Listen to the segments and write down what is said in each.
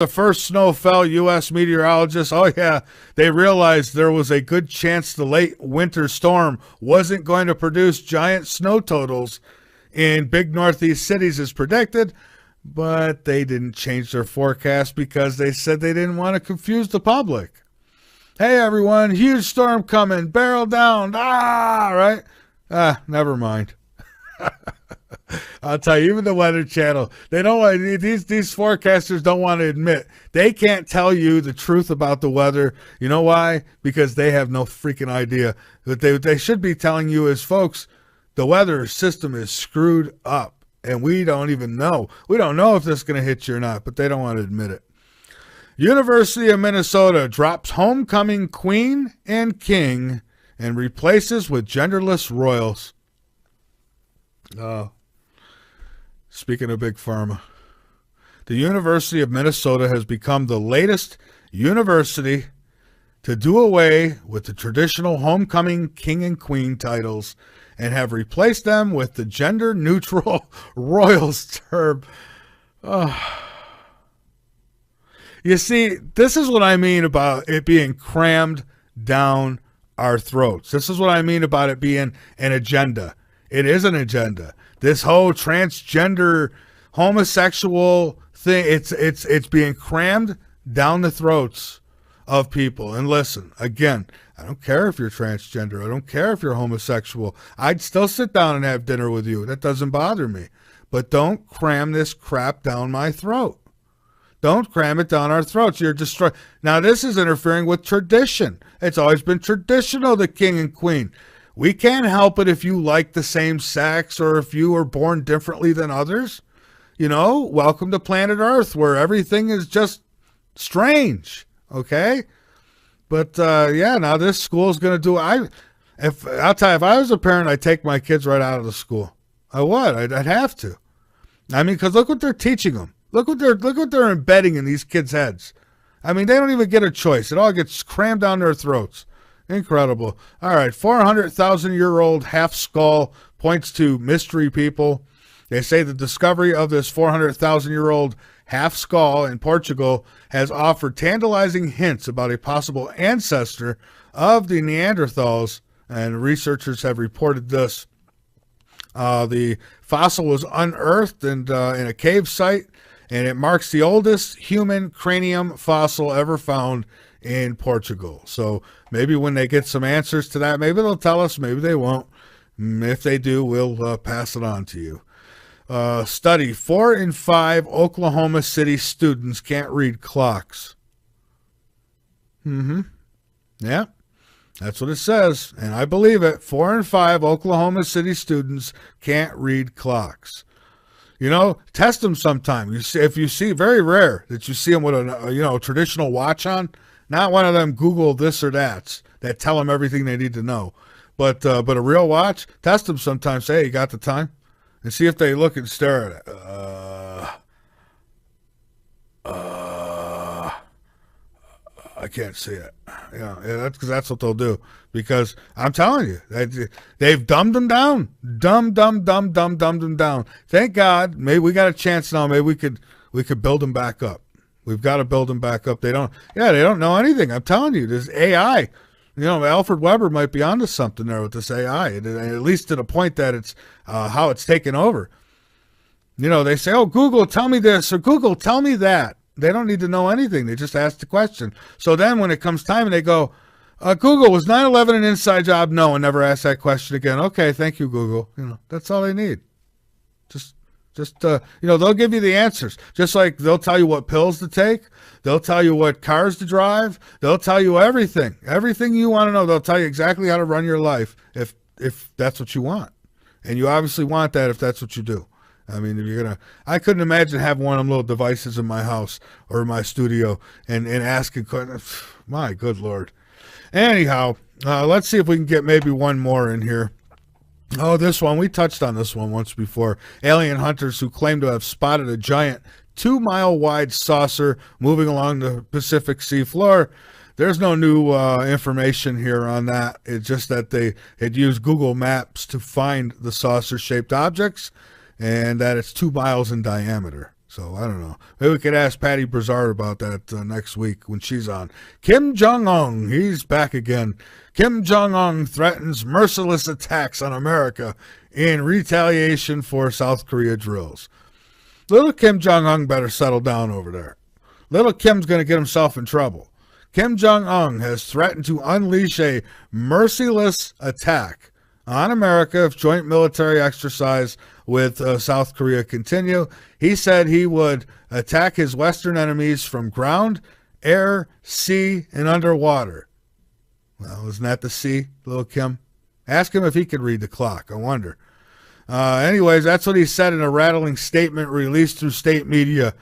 The first snow fell, U.S. meteorologists, oh yeah, they realized there was a good chance the late winter storm wasn't going to produce giant snow totals in big northeast cities as predicted, but they didn't change their forecast because they said they didn't want to confuse the public. Hey everyone, huge storm coming, barrel down, right? Never mind. I'll tell you, even the Weather Channel, they don't want, these forecasters don't want to admit they can't tell you the truth about the weather. You know why? Because they have no freaking idea. What they should be telling you is, folks, the weather system is screwed up, and we don't even know. We don't know if this is going to hit you or not, but they don't want to admit it. University of Minnesota drops homecoming queen and king and replaces with genderless royals. Speaking of big pharma, the University of Minnesota has become the latest university to do away with the traditional homecoming king and queen titles and have replaced them with the gender-neutral royals term. You see, this is what I mean about it being crammed down our throats. This is what I mean about it being an agenda. It is an agenda. This whole transgender, homosexual thing, it's being crammed down the throats of people. And listen, again, I don't care if you're transgender. I don't care if you're homosexual. I'd still sit down and have dinner with you. That doesn't bother me. But don't cram this crap down my throat. Don't cram it down our throats. You're destroying. Now, this is interfering with tradition. It's always been traditional, the king and queen. We can't help it if you like the same sex or if you were born differently than others. You know, welcome to planet Earth where everything is just strange, okay? But, yeah, now this school is going to do I'll tell you, if I was a parent, I'd take my kids right out of the school. I would. I'd have to. I mean, because look what they're teaching them. Look what they're embedding in these kids' heads. I mean, they don't even get a choice. It all gets crammed down their throats. Incredible. All right, 400,000-year-old half skull points to mystery people. They say the discovery of this 400,000-year-old half skull in Portugal has offered tantalizing hints about a possible ancestor of the Neanderthals, and researchers have reported this. The fossil was unearthed in a cave site, and it marks the oldest human cranium fossil ever found in Portugal. So maybe when they get some answers to that, maybe they'll tell us, maybe they won't. If they do, we'll pass it on to you. Study, 4 in 5 Oklahoma City students can't read clocks. Yeah, that's what it says, and I believe it. 4 in 5 Oklahoma City students can't read clocks. You know, test them sometime. If you see, very rare that you see them with a traditional watch on. Not one of them Google this or that tell them everything they need to know. But a real watch, test them sometimes. Say, hey, you got the time? And see if they look and stare at it. I can't see it. That's because that's what they'll do. Because I'm telling you, they've dumbed them down. Dumbed them down. Thank God. Maybe we got a chance now. Maybe we could build them back up. We've got to build them back up. They don't know anything. I'm telling you, this AI, Alfred Weber might be onto something there with this AI, at least to the point that it's how it's taken over. They say, oh, Google, tell me this, or Google, tell me that. They don't need to know anything. They just ask the question. So then when it comes time and they go, Google, was 9/11 an inside job? No, and never ask that question again. Okay, thank you, Google. That's all they need. Just they'll give you the answers. Just like they'll tell you what pills to take. They'll tell you what cars to drive. They'll tell you everything. Everything you want to know. They'll tell you exactly how to run your life if that's what you want. And you obviously want that if that's what you do. I mean, I couldn't imagine having one of them little devices in my house or my studio and asking questions. My good Lord. Anyhow, let's see if we can get maybe one more in here. Oh, this one, we touched on this one once before. Alien hunters who claim to have spotted a giant 2-mile-wide saucer moving along the Pacific sea floor. There's no new information here on that. It's just that they had used Google Maps to find the saucer-shaped objects and that it's 2 miles in diameter. So I don't know. Maybe we could ask Patty Brazard about that next week when she's on. Kim Jong-un, he's back again. Kim Jong-un threatens merciless attacks on America in retaliation for South Korea drills. Little Kim Jong-un better settle down over there. Little Kim's going to get himself in trouble. Kim Jong-un has threatened to unleash a merciless attack on America if joint military exercise with South Korea continue. He said he would attack his Western enemies from ground, air, sea, and underwater. Well, isn't that the sea, little Kim? Ask him if he could read the clock. I wonder. Anyways, that's what he said in a rattling statement released through state media.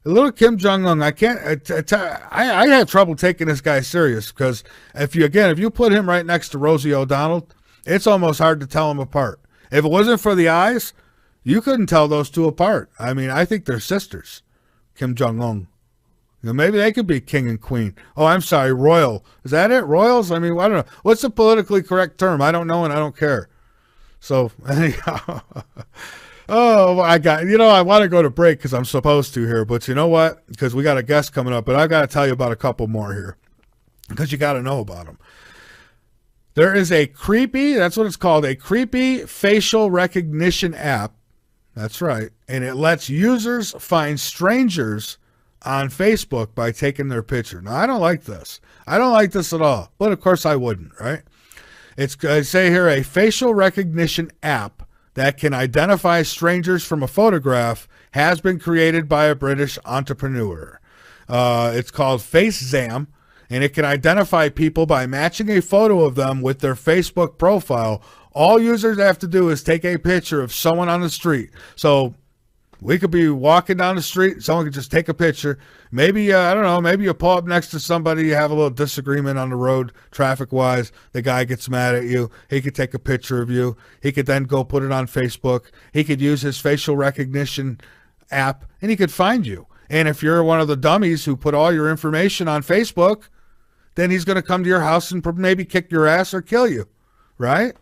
Little Kim Jong-un, I have trouble taking this guy serious because if you put him right next to Rosie O'Donnell, it's almost hard to tell them apart. If it wasn't for the eyes, you couldn't tell those two apart. I mean, I think they're sisters, Kim Jong-un. Maybe they could be king and queen. Oh, I'm sorry, royal. Is that it? Royals? I mean, I don't know. What's the politically correct term? I don't know and I don't care. So, anyhow. Oh, I want to go to break because I'm supposed to here. But you know what? Because we got a guest coming up. But I've got to tell you about a couple more here because you got to know about them. There is that's what it's called, a creepy facial recognition app. That's right. And it lets users find strangers on Facebook by taking their picture. Now, I don't like this. I don't like this at all. But, of course, I wouldn't, right? I say here, a facial recognition app that can identify strangers from a photograph has been created by a British entrepreneur. It's called FaceZam. And it can identify people by matching a photo of them with their Facebook profile. All users have to do is take a picture of someone on the street. So we could be walking down the street. Someone could just take a picture. Maybe, I don't know, maybe you pull up next to somebody. You have a little disagreement on the road, traffic-wise. The guy gets mad at you. He could take a picture of you. He could then go put it on Facebook. He could use his facial recognition app, and he could find you. And if you're one of the dummies who put all your information on Facebook, then he's going to come to your house and maybe kick your ass or kill you, right?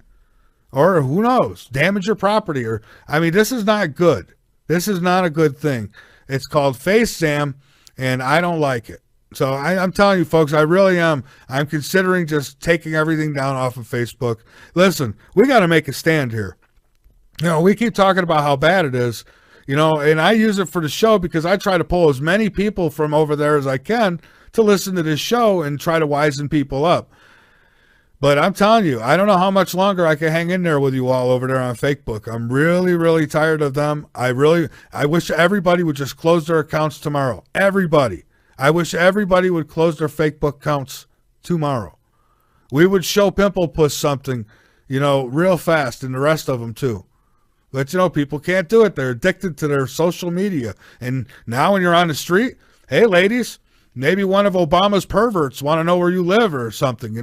Or who knows, damage your property. This is not good. This is not a good thing. It's called FaceZam, and I don't like it. So I'm telling you, folks, I really am. I'm considering just taking everything down off of Facebook. Listen, we got to make a stand here. We keep talking about how bad it is, and I use it for the show because I try to pull as many people from over there as I can to listen to this show and try to wisen people up. But I'm telling you, I don't know how much longer I can hang in there with you all over there on Facebook. I'm really, really tired of them. I wish everybody would just close their accounts tomorrow. Everybody. I wish everybody would close their Facebook accounts tomorrow. We would show Pimple Puss something, real fast, and the rest of them too. But, people can't do it. They're addicted to their social media. And now when you're on the street, hey, ladies, maybe one of Obama's perverts want to know where you live or something,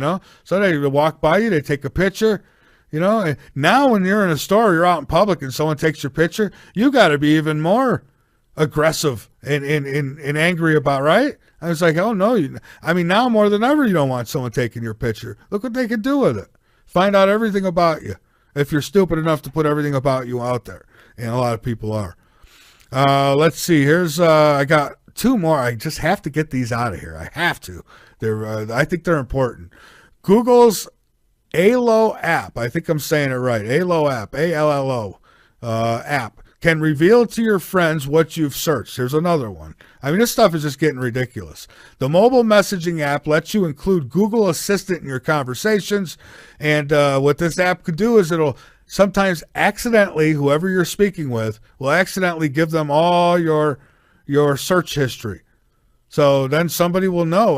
So they walk by you, they take a picture, And now when you're in a store, you're out in public and someone takes your picture, you got to be even more aggressive and angry about, right? I was like, oh, no. Now more than ever, you don't want someone taking your picture. Look what they can do with it. Find out everything about you if you're stupid enough to put everything about you out there. And a lot of people are. Let's see. Here's, I got two more. I just have to get these out of here. I have to. I think they're important. Google's ALO app, I think I'm saying it right, ALO app, A-L-L-O app, can reveal to your friends what you've searched. Here's another one. This stuff is just getting ridiculous. The mobile messaging app lets you include Google Assistant in your conversations, and what this app could do is it'll sometimes accidentally, whoever you're speaking with, will accidentally give them all your search history. So then somebody will know.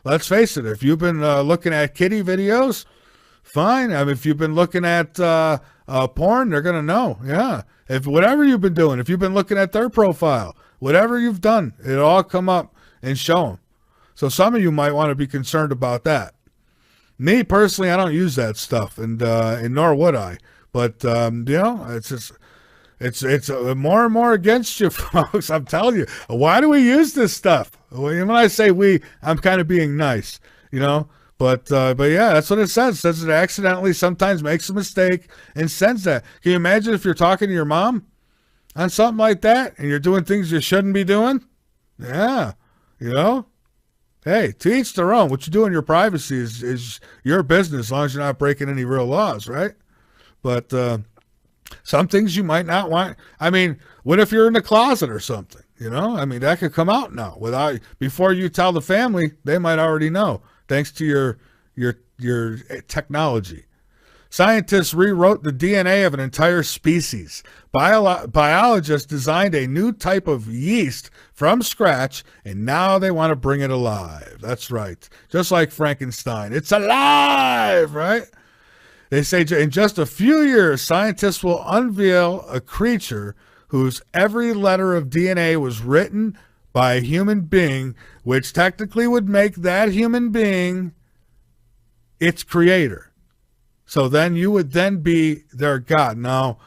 Let's face it, if you've been looking at kitty videos, fine. If you've been looking at porn, they're going to know. Yeah. If whatever you've been doing, if you've been looking at their profile, whatever you've done, it'll all come up and show them. So some of you might want to be concerned about that. Me personally, I don't use that stuff, and nor would I. But it's just. It's more and more against you, folks. I'm telling you. Why do we use this stuff? When I say we, I'm kind of being nice, But yeah, that's what it says. It says it accidentally sometimes makes a mistake and sends that. Can you imagine if you're talking to your mom on something like that and you're doing things you shouldn't be doing, yeah, you know, hey, to each their own. What you do in your privacy is your business as long as you're not breaking any real laws, right? But some things you might not want. I mean, what if you're in the closet or something? You know, I mean, that could come out now before you tell the family. They might already know, thanks to your technology. Scientists rewrote the DNA of an entire species. Biologists designed a new type of yeast from scratch, and now they want to bring it alive. That's right. Just like Frankenstein. It's alive, right? They say in just a few years, scientists will unveil a creature whose every letter of DNA was written by a human being, which technically would make that human being its creator. So then you would then be their God. Now,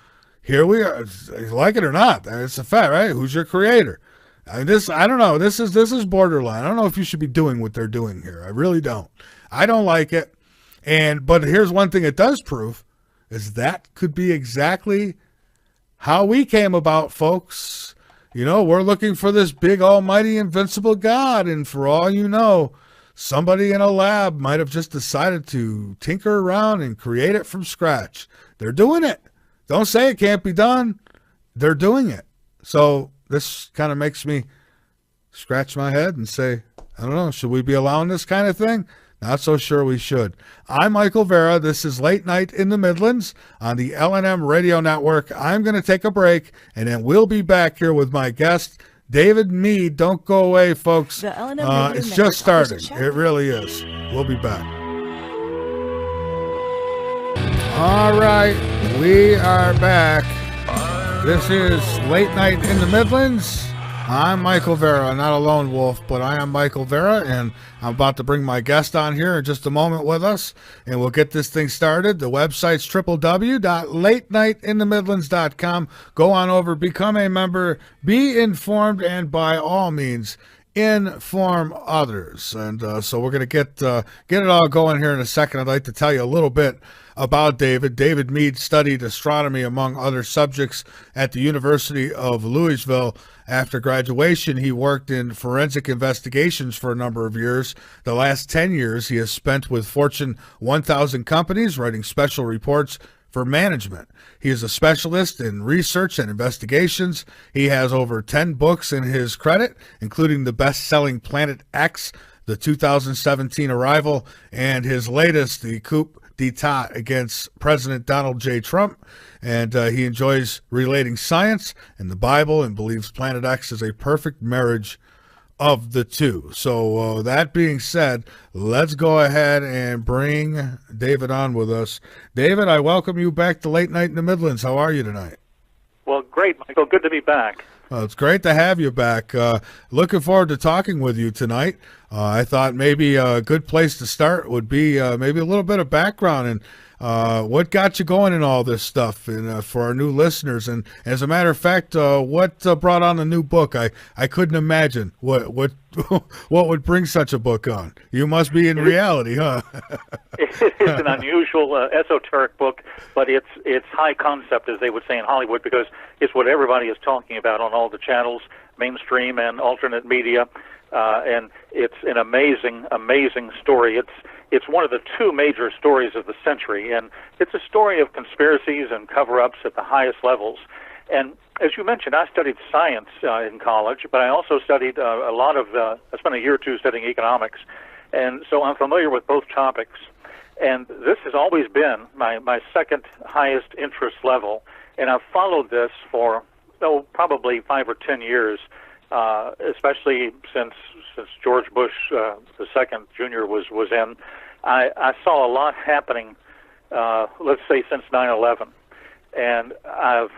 here we are, like it or not, it's a fact, right? Who's your creator? I don't know. This is borderline. I don't know if you should be doing what they're doing here. I really don't. I don't like it. But here's one thing it does prove, is that could be exactly how we came about, folks. You know, we're looking for this big, almighty, invincible God, and for all you know, somebody in a lab might have just decided to tinker around and create it from scratch. They're doing it. Don't say it can't be done. They're doing it. So this kind of makes me scratch my head and say, I don't know, should we be allowing this kind of thing? Not so sure we should. I'm Michael Vera. This is Late Night in the Midlands on the LNM Radio Network. I'm going to take a break, and then we'll be back here with my guest, David Mead. Don't go away, folks. The LNM it's just starting. It really is. We'll be back. All right, we are back. This is Late Night in the Midlands. I'm Michael Vera, not a lone wolf, but I am Michael Vera, and I'm about to bring my guest on here in just a moment with us, and we'll get this thing started. The website's www.latenightinthemidlands.com. Go on over, become a member, be informed, and by all means, inform others. And so we're going to get it all going here in a second. I'd like to tell you a little bit about David. David Mead studied astronomy, among other subjects, at the University of Louisville. After graduation, he worked in forensic investigations for a number of years. The last 10 years he has spent with Fortune 1000 companies writing special reports for management. He is a specialist in research and investigations. He has over 10 books in his credit, including the best-selling Planet X, the 2017 Arrival, and his latest, the Coup d'etat against President Donald J. Trump. And he enjoys relating science and the Bible and believes Planet X is a perfect marriage of the two. So that being said, let's go ahead and bring David on with us. David, I welcome you back to Late Night in the Midlands. How are you tonight? Well, great, Michael. Good to be back. Well, it's great to have you back. Looking forward to talking with you tonight. I thought maybe a good place to start would be maybe a little bit of background and what got you going in all this stuff, and for our new listeners. And as a matter of fact, what brought on the new book? I couldn't imagine what what would bring such a book on. You must be in reality, huh? It's an unusual, esoteric book, but it's high concept, as they would say in Hollywood, because it's what everybody is talking about on all the channels, mainstream and alternate media, and it's an amazing story. It's one of the two major stories of the century, and it's a story of conspiracies and cover-ups at the highest levels. And as you mentioned, I studied science in college, but I also studied I spent a year or two studying economics, and so I'm familiar with both topics. And this has always been my second highest interest level, and I've followed this for probably 5 or 10 years, especially since George Bush the second Jr. was in. I saw a lot happening, let's say since 9/11, and I've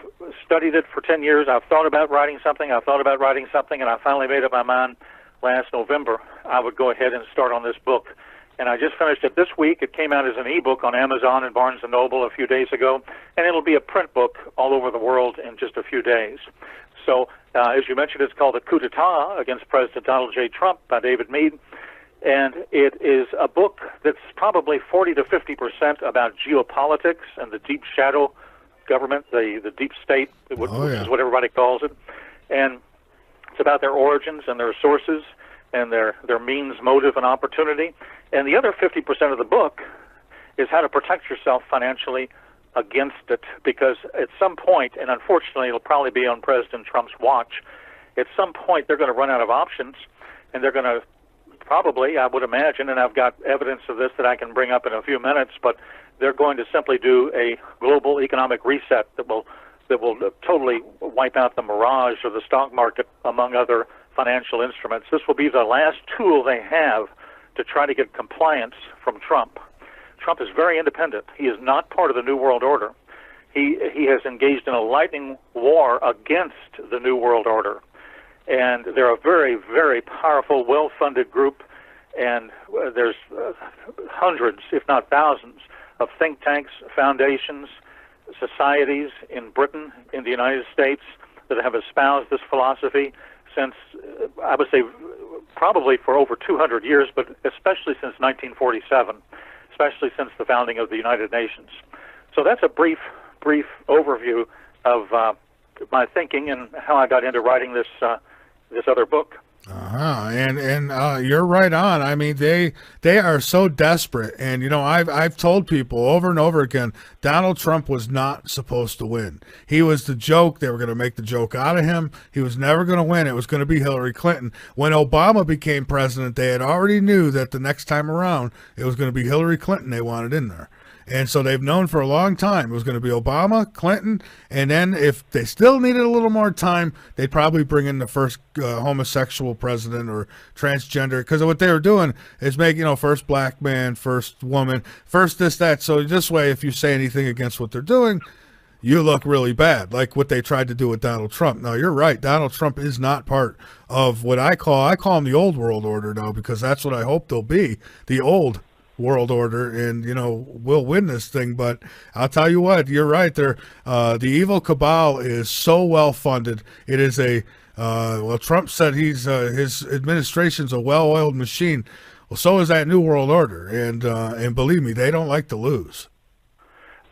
studied it for 10 years. I've thought about writing something, and I finally made up my mind last November I would go ahead and start on this book. And I just finished it this week. It came out as an ebook on Amazon and Barnes & Noble a few days ago, and it'll be a print book all over the world in just a few days. So, as you mentioned, it's called The Coup d'etat against President Donald J. Trump by David Mead. And it is a book that's probably 40 to 50% about geopolitics and the deep shadow government, the deep state, which yeah. is what everybody calls it. And it's about their origins and their sources and their means, motive, and opportunity. And the other 50% of the book is how to protect yourself financially against it, because at some point, and unfortunately it'll probably be on President Trump's watch, at some point they're going to run out of options, and they're going to probably, I would imagine, and I've got evidence of this that I can bring up in a few minutes, but they're going to simply do a global economic reset that will totally wipe out the mirage of the stock market, among other financial instruments. This will be the last tool they have to try to get compliance from Trump. Trump is very independent. He is not part of the New World Order. He has engaged in a lightning war against the New World Order. And they're a very, very powerful, well-funded group, and there's hundreds, if not thousands, of think tanks, foundations, societies in Britain, in the United States, that have espoused this philosophy since, I would say, probably for over 200 years, but especially since 1947, especially since the founding of the United Nations. So that's a brief overview of my thinking and how I got into writing this other book. And you're right on. I mean, they are so desperate, and I've told people over and over again, Donald Trump was not supposed to win. He was the joke. They were going to make the joke out of him. He was never going to win. It was going to be Hillary Clinton. When Obama became president, they had already knew that the next time around it was going to be Hillary Clinton they wanted in there. And so they've known for a long time it was going to be Obama, Clinton, and then if they still needed a little more time, they'd probably bring in the first homosexual president or transgender, because what they were doing is make, first black man, first woman, first this, that. So this way, if you say anything against what they're doing, you look really bad, like what they tried to do with Donald Trump. Now, you're right. Donald Trump is not part of what I call him the old world order now, because that's what I hope they'll be, the old world order, and we'll win this thing. But I'll tell you what, you're right there. The evil cabal is so well funded. It is Trump said his administration's a well-oiled machine. Well, so is that New World Order, and believe me, they don't like to lose.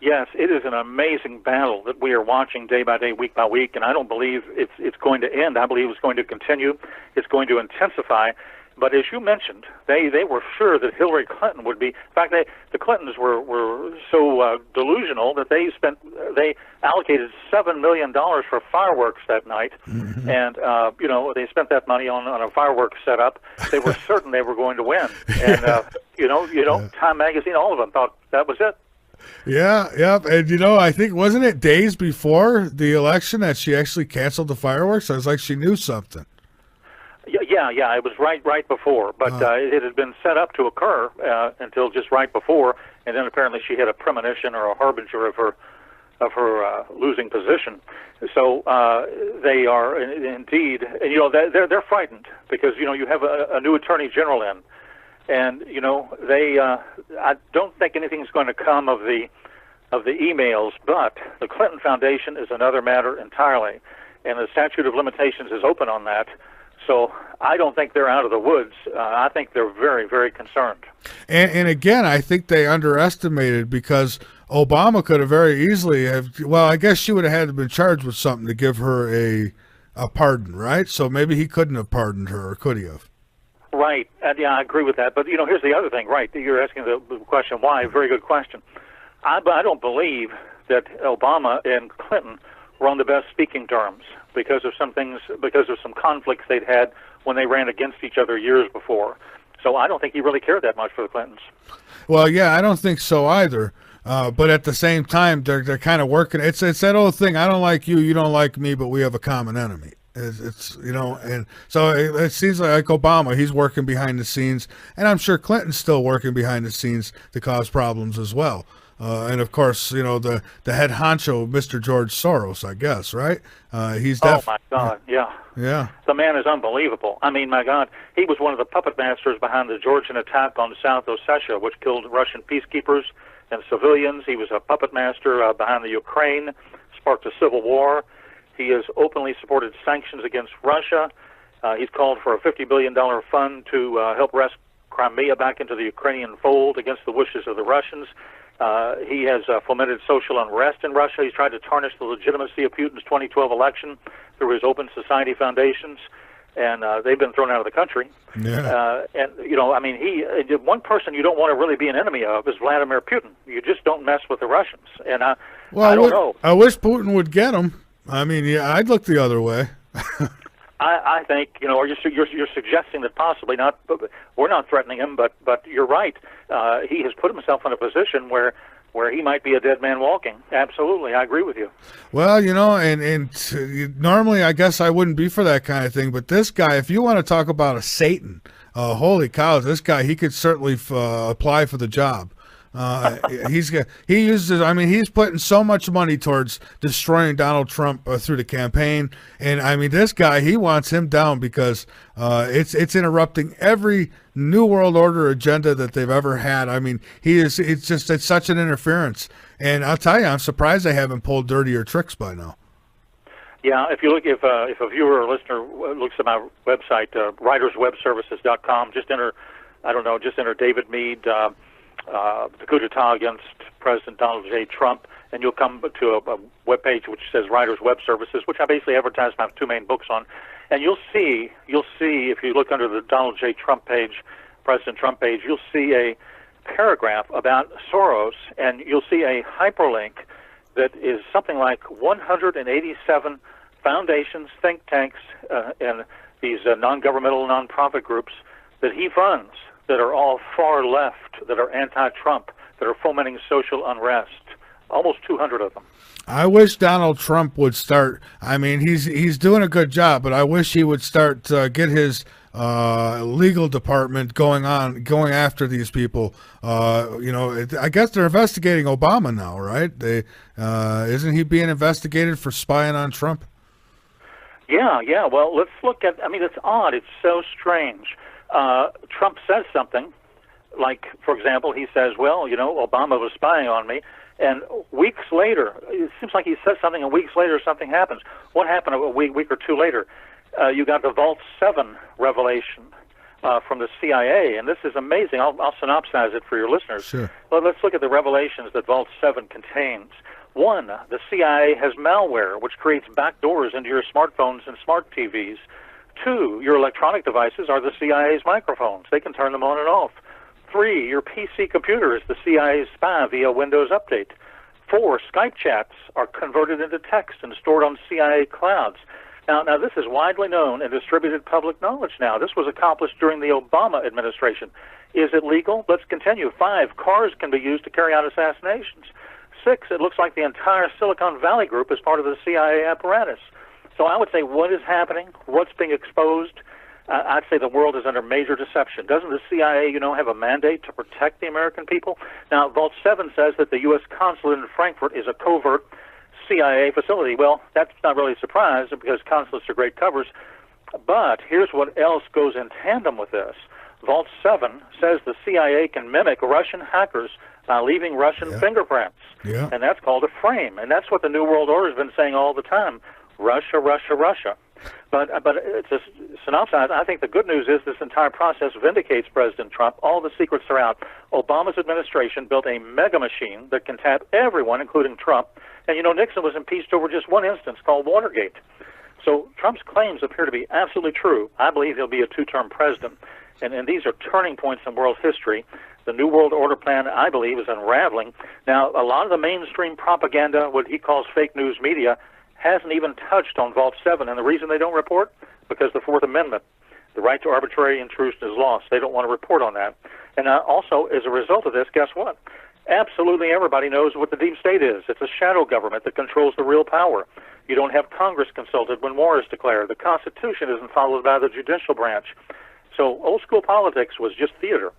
Yes, it is an amazing battle that we are watching day by day, week by week, and I don't believe it's going to end. I believe it's going to continue. It's going to intensify. But as you mentioned, they were sure that Hillary Clinton would be. In fact, the Clintons were so delusional that they allocated $7 million for fireworks that night, mm-hmm. And they spent that money on a fireworks setup. They were certain they were going to win, and Time Magazine, all of them thought that was it. Yeah, and I think, wasn't it days before the election that she actually canceled the fireworks? I was like, she knew something. Yeah, it was right before, but it had been set up to occur until just right before, and then apparently she had a premonition or a harbinger of her losing position. So they are indeed, and they're frightened because you have a new attorney general in, and they I don't think anything's going to come of the emails, but the Clinton Foundation is another matter entirely, and the statute of limitations is open on that. So I don't think they're out of the woods. I think they're very, very concerned. And again, I think they underestimated, because Obama could have very easily have. Well, I guess she would have had to been charged with something to give her a pardon, right? So maybe he couldn't have pardoned her, or could he have? Right. Yeah, I agree with that. But here's the other thing. Right, you're asking the question why. Very good question. I don't believe that Obama and Clinton were on the best speaking terms because of some conflicts they'd had when they ran against each other years before. So I don't think he really cared that much for the Clintons. Well, yeah, I don't think so either. But at the same time, they're kind of working. It's that old thing. I don't like you, you don't like me, but we have a common enemy. It's and so it seems like Obama, he's working behind the scenes, and I'm sure Clinton's still working behind the scenes to cause problems as well. And of course, the head honcho, Mr. George Soros, I guess, right? He's oh my God, yeah. Yeah. The man is unbelievable. I mean, my God, he was one of the puppet masters behind the Georgian attack on South Ossetia, which killed Russian peacekeepers and civilians. He was a puppet master behind the Ukraine, sparked a civil war. He has openly supported sanctions against Russia. He's called for a $50 billion fund to help wrest Crimea back into the Ukrainian fold against the wishes of the Russians. He has fomented social unrest in Russia. He's tried to tarnish the legitimacy of Putin's 2012 election through his open society foundations, and they've been thrown out of the country. Yeah. And, I mean, one person you don't want to really be an enemy of is Vladimir Putin. You just don't mess with the Russians. And I don't know. I wish Putin would get him. I mean, yeah, I'd look the other way. I think, you're suggesting that possibly not. We're not threatening him, but you're right. He has put himself in a position where he might be a dead man walking. Absolutely, I agree with you. Well, and normally I guess I wouldn't be for that kind of thing, but this guy, if you want to talk about a Satan, holy cow, this guy, he could certainly apply for the job. He's putting so much money towards destroying Donald Trump through the campaign, and I mean, this guy, he wants him down because it's interrupting every New World Order agenda that they've ever had. I mean, it's such an interference, and I'll tell you, I'm surprised they haven't pulled dirtier tricks by now. Yeah, if a viewer or listener looks at my website, writerswebservices.com, just enter David Meade. The coup d'etat against President Donald J. Trump, and you'll come to a webpage which says Writers Web Services, which I basically advertise my two main books on. And you'll see if you look under the Donald J. Trump page, President Trump page, you'll see a paragraph about Soros, and you'll see a hyperlink that is something like 187 foundations, think tanks, and these non-governmental nonprofit groups that he funds, that are all far left, that are anti-Trump, that are fomenting social unrest. Almost 200 of them. I wish Donald Trump would start. I mean, he's doing a good job, but I wish he would start get his legal department going after these people. I guess they're investigating Obama now, right? Isn't he being investigated for spying on Trump? Yeah. Well, let's look at. I mean, it's odd. It's so strange. Trump says something, like, for example, he says, well, Obama was spying on me, and weeks later, it seems like he says something, and weeks later something happens. What happened a week or two later? You got the Vault 7 revelation from the CIA, and this is amazing. I'll synopsize it for your listeners. Sure. Well, let's look at the revelations that Vault 7 contains. One, the CIA has malware, which creates backdoors into your smartphones and smart TVs. Two, your electronic devices are the CIA's microphones. They can turn them on and off. Three, your PC computer is the CIA's spy via Windows Update. Four, Skype chats are converted into text and stored on CIA clouds. Now, this is widely known and distributed public knowledge now. This was accomplished during the Obama administration. Is it legal? Let's continue. Five, cars can be used to carry out assassinations. Six, it looks like the entire Silicon Valley group is part of the CIA apparatus. So I would say, what is happening? What's being exposed? I'd say the world is under major deception. Doesn't the CIA, have a mandate to protect the American people? Now, Vault 7 says that the U.S. consulate in Frankfurt is a covert CIA facility. Well, that's not really a surprise because consulates are great covers. But here's what else goes in tandem with this. Vault 7 says the CIA can mimic Russian hackers by leaving Russian fingerprints. Yeah. And that's called a frame. And that's what the New World Order has been saying all the time. Russia, Russia, Russia. But to synopsis, I think the good news is this entire process vindicates President Trump. All the secrets are out. Obama's administration built a mega machine that can tap everyone, including Trump. And, Nixon was impeached over just one instance called Watergate. So Trump's claims appear to be absolutely true. I believe he'll be a two-term president. And these are turning points in world history. The New World Order plan, I believe, is unraveling. Now, a lot of the mainstream propaganda, what he calls fake news media, hasn't even touched on Vault 7. And the reason they don't report? Because the Fourth Amendment, the right to arbitrary intrusion, is lost. They don't want to report on that. And also, as a result of this, guess what? Absolutely everybody knows what the deep state is. It's a shadow government that controls the real power. You don't have Congress consulted when war is declared. The Constitution isn't followed by the judicial branch. So old school politics was just theater.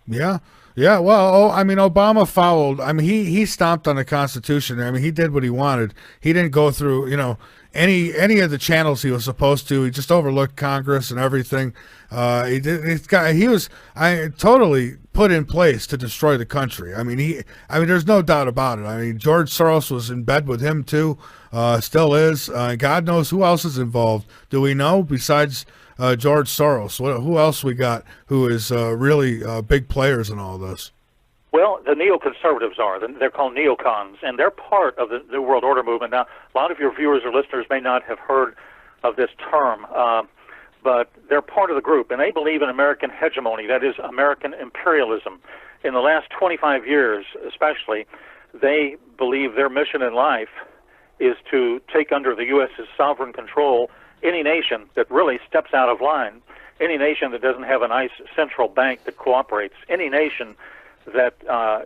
Yeah. Yeah, well, Obama followed. He stomped on the Constitution. He did what he wanted. He didn't go through, any of the channels he was supposed to. He just overlooked Congress and everything. He was totally put in place to destroy the country. There's no doubt about it. George Soros was in bed with him too. Still is. God knows who else is involved. Do we know besides George Soros? Who else we got who is really big players in all this? Well, the neoconservatives are. They're called neocons, and they're part of the New World Order movement. Now, a lot of your viewers or listeners may not have heard of this term, but they're part of the group, and they believe in American hegemony, that is, American imperialism. In the last 25 years, especially, they believe their mission in life is to take under the U.S.'s sovereign control any nation that really steps out of line, any nation that doesn't have a nice central bank that cooperates, any nation that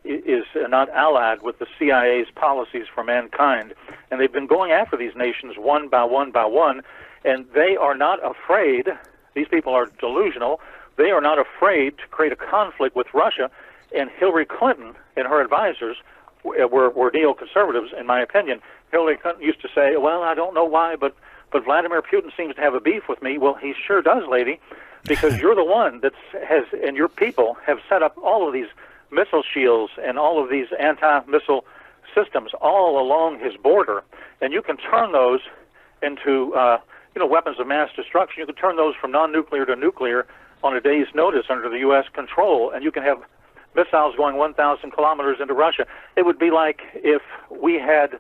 is not allied with the CIA's policies for mankind. And they've been going after these nations one by one by one, and they are not afraid, these people are delusional, they are not afraid to create a conflict with Russia. And Hillary Clinton and her advisors were neoconservatives, in my opinion. Hillary Clinton used to say, well, I don't know why, but Vladimir Putin seems to have a beef with me. Well, he sure does, lady, because you're the one that has, and your people have set up all of these missile shields and all of these anti-missile systems all along his border, and you can turn those into weapons of mass destruction. You can turn those from non-nuclear to nuclear on a day's notice under the U.S. control, and you can have missiles going 1,000 kilometers into Russia. It would be like if we had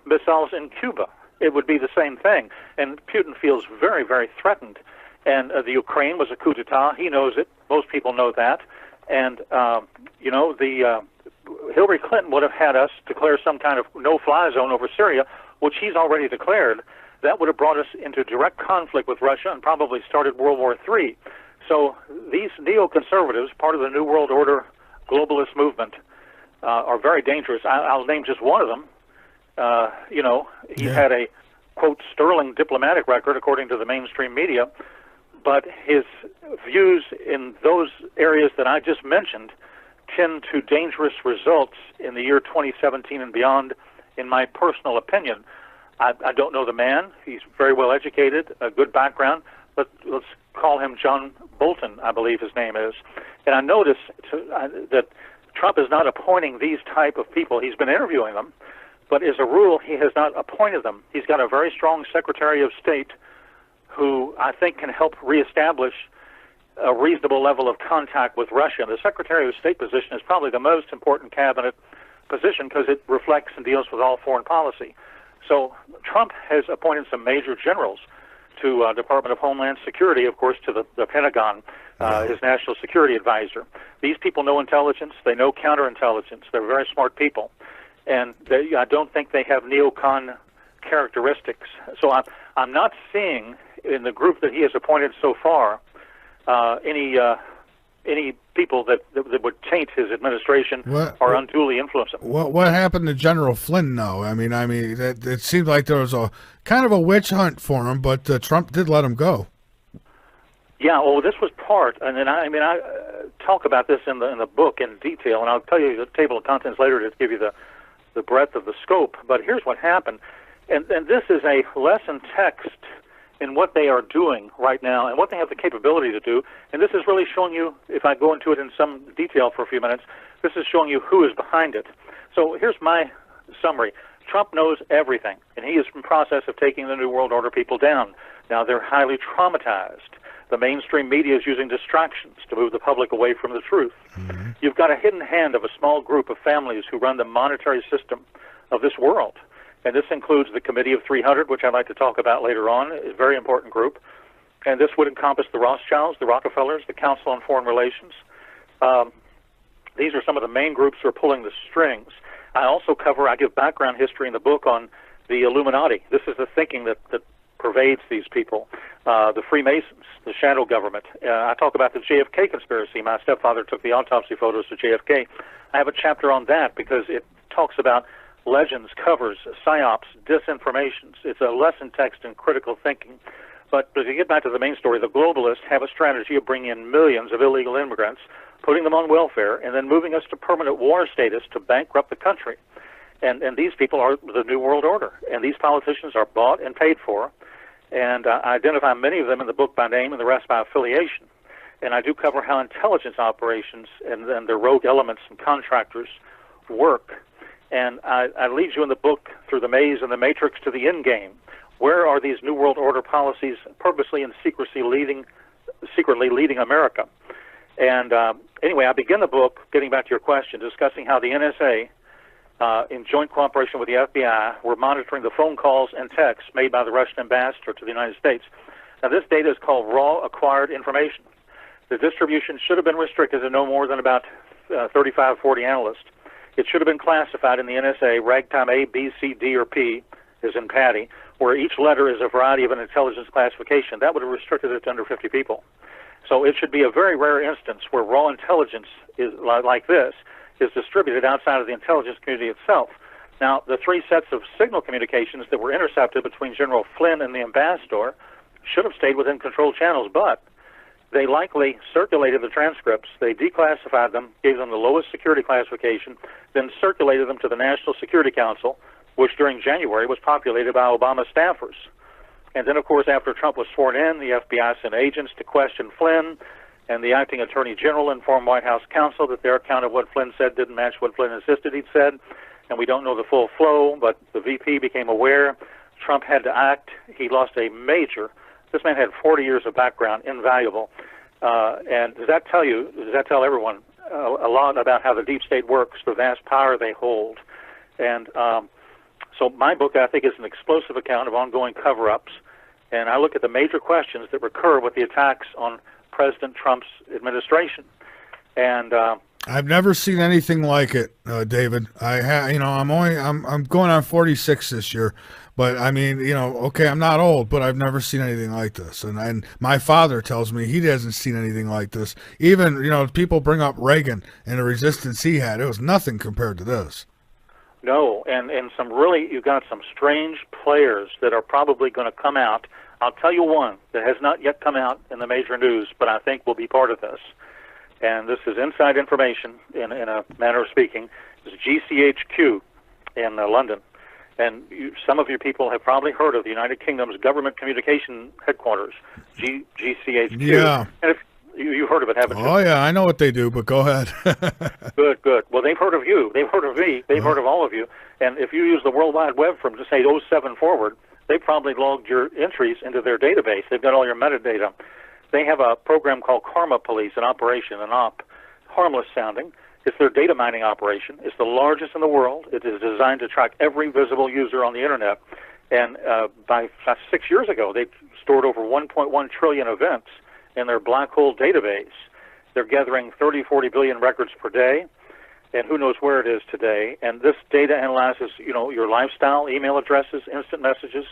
missiles in Cuba. It would be the same thing. And Putin feels very, very threatened. And the Ukraine was a coup d'etat. He knows it. Most people know that. And, Hillary Clinton would have had us declare some kind of no-fly zone over Syria, which he's already declared. That would have brought us into direct conflict with Russia and probably started World War III. So these neoconservatives, part of the New World Order globalist movement, are very dangerous. I'll name just one of them. He had a, quote, sterling diplomatic record, according to the mainstream media, but his views in those areas that I just mentioned tend to dangerous results in the year 2017 and beyond, in my personal opinion. I don't know the man. He's very well educated, a good background, but let's call him John Bolton, I believe his name is. And I notice that Trump is not appointing these type of people. He's been interviewing them, but as a rule, he has not appointed them. He's got a very strong Secretary of State who I think can help reestablish a reasonable level of contact with Russia. The Secretary of State position is probably the most important cabinet position because it reflects and deals with all foreign policy. So Trump has appointed some major generals to Department of Homeland Security, of course, to the Pentagon, his national security advisor. These people know intelligence. They know counterintelligence. They're very smart people. And I don't think they have neocon characteristics. So I'm not seeing in the group that he has appointed so far any people that would taint his administration or unduly influence him. What happened to General Flynn, though? I mean, it seemed like there was a kind of a witch hunt for him, but Trump did let him go. Yeah, well, this was part, and then I talk about this in the book in detail, and I'll tell you the table of contents later to give you the breadth of the scope. But here's what happened, and this is a lesson text in what they are doing right now and what they have the capability to do. And this is really showing you, if I go into it in some detail for a few minutes, this is showing you who is behind it. So here's my summary. Trump knows everything, and he is in the process of taking the New World Order people down. Now, they're highly traumatized. The mainstream media is using distractions to move the public away from the truth. Mm-hmm. You've got a hidden hand of a small group of families who run the monetary system of this world. And this includes the Committee of 300, which I'd like to talk about later on, a very important group. And this would encompass the Rothschilds, the Rockefellers, the Council on Foreign Relations. These are some of the main groups who are pulling the strings. I give background history in the book on the Illuminati. This is the thinking that pervades these people. The Freemasons, the shadow government. I talk about the JFK conspiracy. My stepfather took the autopsy photos of JFK. I have a chapter on that because it talks about legends, covers, psyops, disinformations. It's a lesson text in critical thinking. But to get back to the main story, the globalists have a strategy of bringing in millions of illegal immigrants, putting them on welfare, and then moving us to permanent war status to bankrupt the country. And these people are the New World Order. And these politicians are bought and paid for. And I identify many of them in the book by name and the rest by affiliation. And I do cover how intelligence operations and their rogue elements and contractors work. And I lead you in the book through the maze and the matrix to the end game. Where are these New World Order policies purposely and secretly leading America? And anyway, I begin the book, getting back to your question, discussing how the NSA, in joint cooperation with the FBI, were monitoring the phone calls and texts made by the Russian ambassador to the United States. Now, this data is called raw acquired information. The distribution should have been restricted to no more than about 35, 40 analysts. It should have been classified in the NSA, ragtime A, B, C, D, or P, as in Patty, where each letter is a variety of an intelligence classification. That would have restricted it to under 50 people. So it should be a very rare instance where raw intelligence is like this is distributed outside of the intelligence community itself. Now, the three sets of signal communications that were intercepted between General Flynn and the ambassador should have stayed within controlled channels, but they likely circulated the transcripts, they declassified them, gave them the lowest security classification, then circulated them to the National Security Council, which during January was populated by Obama staffers. And then, of course, after Trump was sworn in, the FBI sent agents to question Flynn, and the acting attorney general informed White House counsel that their account of what Flynn said didn't match what Flynn insisted he'd said, and we don't know the full flow, but the VP became aware. Trump had to act. He lost a major. This man had 40 years of background, invaluable. And does that tell everyone a lot about how the deep state works, the vast power they hold? And so my book, I think, is an explosive account of ongoing cover-ups, and I look at the major questions that recur with the attacks on President Trump's administration. And I've never seen anything like it, David. I'm going on 46 this year, but I mean, okay, I'm not old, but I've never seen anything like this. And my father tells me he hasn't seen anything like this. Even, people bring up Reagan and the resistance he had. It was nothing compared to this. No, and you've got some strange players that are probably going to come out. I'll tell you one that has not yet come out in the major news, but I think will be part of this. And this is inside information in a manner of speaking. It's GCHQ in London. And some of you people have probably heard of the United Kingdom's Government Communication Headquarters, GCHQ. Yeah. And if you heard of it, haven't you? Oh, yeah, I know what they do, but go ahead. Good. Well, they've heard of you. They've heard of me. They've heard of all of you. And if you use the World Wide Web from, say, 07 forward, they probably logged your entries into their database. They've got all your metadata. They have a program called Karma Police, an operation, an op, harmless sounding. It's their data mining operation. It's the largest in the world. It is designed to track every visible user on the Internet. And by 6 years ago, they stored over 1.1 trillion events in their black hole database. They're gathering 30, 40 billion records per day, and who knows where it is today. And this data analyzes, your lifestyle, email addresses, instant messages.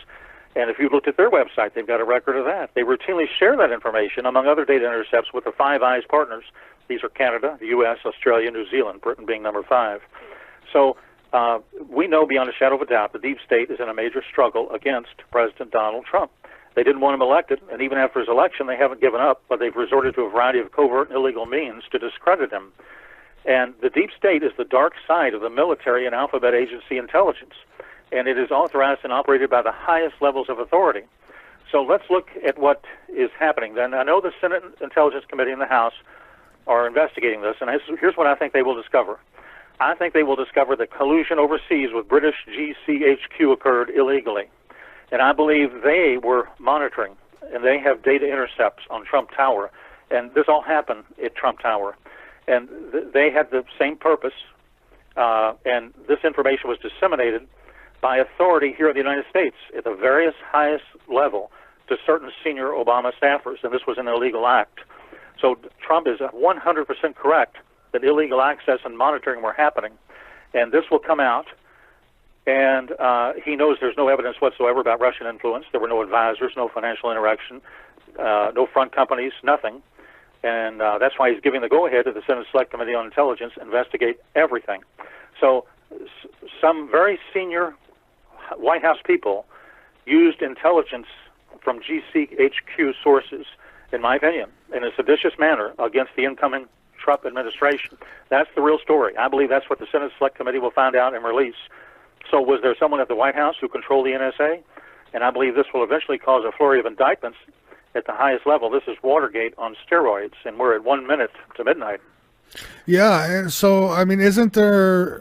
And if you looked at their website, they've got a record of that. They routinely share that information, among other data intercepts, with the Five Eyes partners. These are Canada, the U.S., Australia, New Zealand, Britain being number 5. So we know beyond a shadow of a doubt the deep state is in a major struggle against President Donald Trump. They didn't want him elected, and even after his election, they haven't given up, but they've resorted to a variety of covert and illegal means to discredit him. And the deep state is the dark side of the military and alphabet agency intelligence, and it is authorized and operated by the highest levels of authority. So let's look at what is happening. Then I know the Senate Intelligence Committee and the House are investigating this, and here's what I think they will discover. I think they will discover that collusion overseas with British GCHQ occurred illegally. And I believe they were monitoring, and they have data intercepts on Trump Tower. And this all happened at Trump Tower. And they had the same purpose, and this information was disseminated by authority here in the United States at the various highest level to certain senior Obama staffers, and this was an illegal act. So Trump is 100% correct that illegal access and monitoring were happening, and this will come out. And he knows there's no evidence whatsoever about Russian influence. There were no advisors, no financial interaction, no front companies, nothing. And that's why he's giving the go-ahead to the Senate Select Committee on Intelligence to investigate everything. So some very senior White House people used intelligence from GCHQ sources, in my opinion, in a seditious manner against the incoming Trump administration. That's the real story. I believe that's what the Senate Select Committee will find out and release. So was there someone at the White House who controlled the NSA? And I believe this will eventually cause a flurry of indictments at the highest level. This is Watergate on steroids, and we're at 1 minute to midnight. Yeah, and so I mean, isn't there?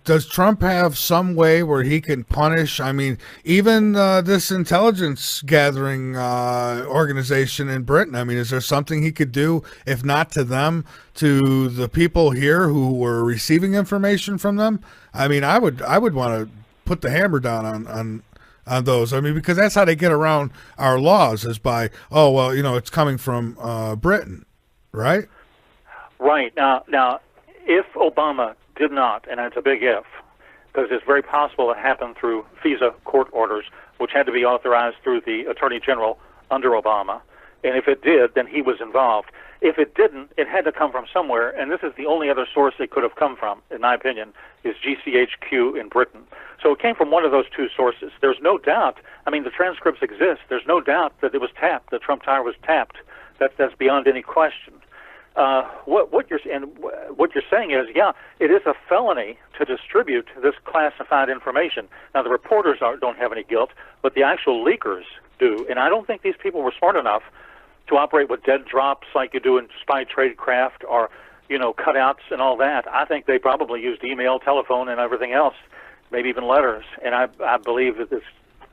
Does Trump have some way where he can punish? I mean, even this intelligence gathering organization in Britain. I mean, is there something he could do, if not to them, to the people here who were receiving information from them? I mean, I would want to put the hammer down on those. I mean, because that's how they get around our laws is by, oh well, it's coming from Britain, right? Right. Now, if Obama did not, and it's a big if, because it's very possible it happened through FISA court orders, which had to be authorized through the Attorney General under Obama, and if it did, then he was involved. If it didn't, it had to come from somewhere, and this is the only other source it could have come from, in my opinion, is GCHQ in Britain. So it came from one of those two sources. There's no doubt, I mean, the transcripts exist. There's no doubt that it was tapped, the Trump Tower was tapped. That's beyond any question. What you're saying is, yeah, it is a felony to distribute this classified information. Now, the reporters don't have any guilt, but the actual leakers do. And I don't think these people were smart enough to operate with dead drops like you do in spy tradecraft or, cutouts and all that. I think they probably used email, telephone, and everything else, maybe even letters. And I believe that this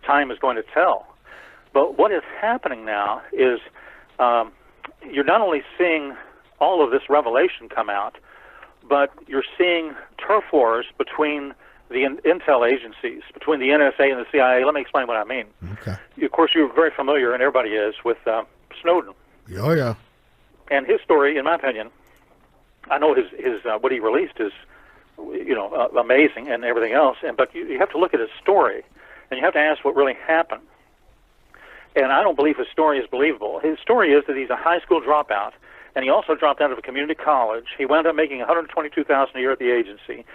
time is going to tell. But what is happening now is you're not only seeing all of this revelation come out, but you're seeing turf wars between the intel agencies, between the NSA and the CIA. Let me explain what I mean. Okay. Of course, you're very familiar, and everybody is, with Snowden. Oh, yeah. And his story, in my opinion, I know his what he released is, amazing and everything else, but you have to look at his story, and you have to ask what really happened. And I don't believe his story is believable. His story is that he's a high school dropout, and he also dropped out of a community college. He wound up making $122,000 a year at the agency,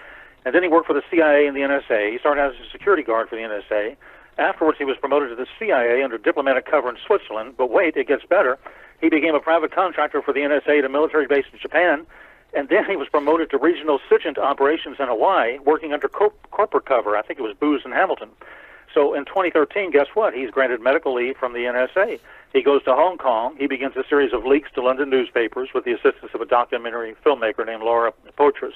and then he worked for the CIA and the NSA. He started out as a security guard for the NSA. Afterwards, he was promoted to the CIA under diplomatic cover in Switzerland. But wait, it gets better. He became a private contractor for the NSA at a military base in Japan, and then he was promoted to regional SIGINT operations in Hawaii, working under corporate cover. I think it was Booz and Hamilton. So in 2013, guess what? He's granted medical leave from the NSA. He goes to Hong Kong. He begins a series of leaks to London newspapers with the assistance of a documentary filmmaker named Laura Poitras.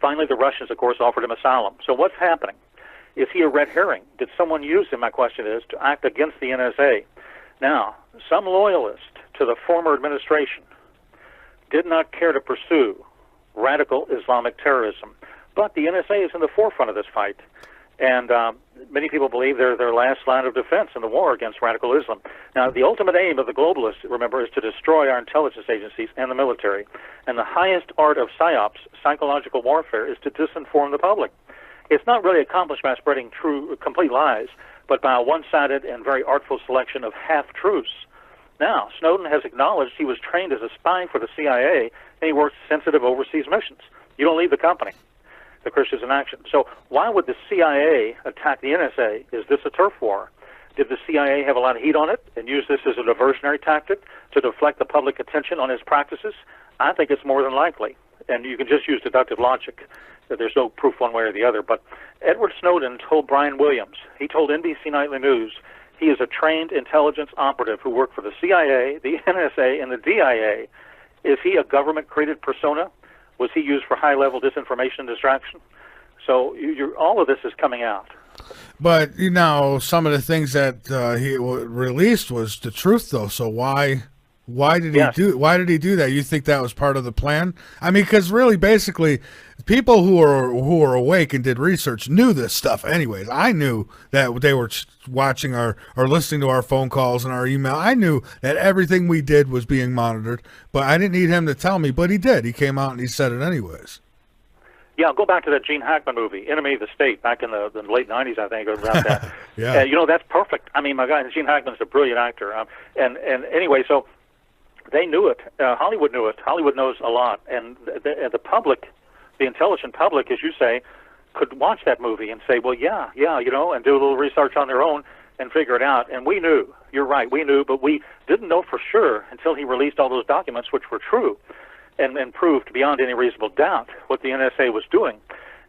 Finally, the Russians, of course, offered him asylum. So what's happening? Is he a red herring? Did someone use him, my question is, to act against the NSA? Now, some loyalist to the former administration did not care to pursue radical Islamic terrorism. But the NSA is in the forefront of this fight. And many people believe they're their last line of defense in the war against radical Islam. Now, the ultimate aim of the globalists, remember, is to destroy our intelligence agencies and the military. And the highest art of psyops, psychological warfare, is to disinform the public. It's not really accomplished by spreading complete lies, but by a one-sided and very artful selection of half-truths. Now, Snowden has acknowledged he was trained as a spy for the CIA, and he worked sensitive overseas missions. You don't leave the company. The Christians in action. So why would the CIA attack the NSA? Is this a turf war? Did the CIA have a lot of heat on it and use this as a diversionary tactic to deflect the public attention on his practices? I think it's more than likely. And you can just use deductive logic. There's no proof one way or the other. But Edward Snowden told Brian Williams, he told NBC Nightly News, he is a trained intelligence operative who worked for the CIA, the NSA, and the DIA. Is he a government-created persona? Was he used for high-level disinformation and distraction? So all of this is coming out. But, some of the things that he released was the truth, though. So why did he do that? You think that was part of the plan? I mean, because really, basically, people who are awake and did research knew this stuff anyways. I knew that they were watching or listening to our phone calls and our email. I knew that everything we did was being monitored, but I didn't need him to tell me, but he did. He came out and he said it anyways. Yeah, go back to that Gene Hackman movie, Enemy of the State, back in the late 90s, I think, or about that. Yeah. That's perfect. I mean, my guy, Gene Hackman's a brilliant actor. And anyway, so they knew it. Hollywood knew it. Hollywood knows a lot. And the public, the intelligent public, as you say, could watch that movie and say, well, yeah, and do a little research on their own and figure it out. And we knew. You're right, we knew, but we didn't know for sure until he released all those documents, which were true and proved beyond any reasonable doubt what the NSA was doing.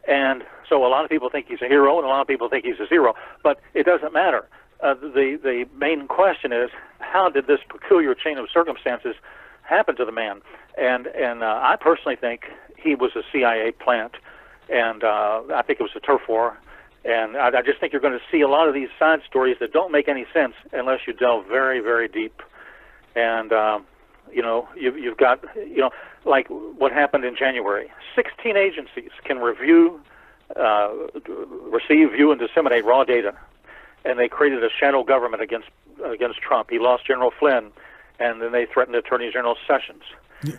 And so a lot of people think he's a hero, and a lot of people think he's a zero. But it doesn't matter. The main question is, how did this peculiar chain of circumstances happened to the man. And I personally think he was a CIA plant, and I think it was a turf war. And I just think you're going to see a lot of these side stories that don't make any sense unless you delve very, very deep. And you've got, like what happened in January. 16 agencies can review, receive, view, and disseminate raw data, and they created a shadow government against Trump. He lost General Flynn, and then they threatened Attorney General Sessions.